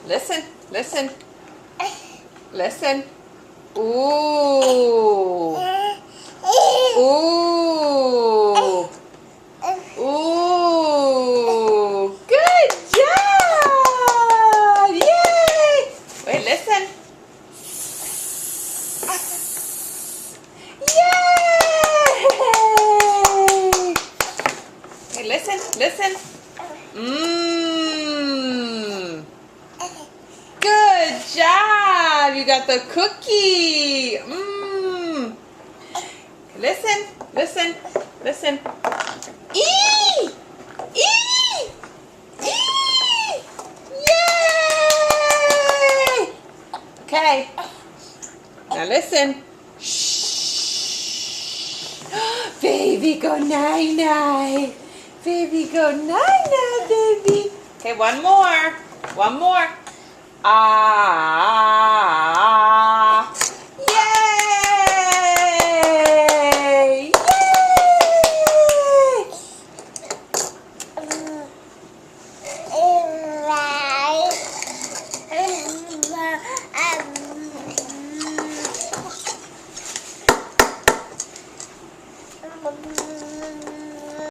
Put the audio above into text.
Listen, listen, listen. Ooh. Ooh. Ooh. Good job. Yay. Wait, listen. Yay. Okay, listen, listen. Mmm. Good job. You got the cookie. Mmm. Listen, listen, listen. Eee! Eee! Eee! Yay! Okay. Now listen. Shh. Baby, go night-night. Baby, go night-night, baby. Okay, one more. One more. Ah.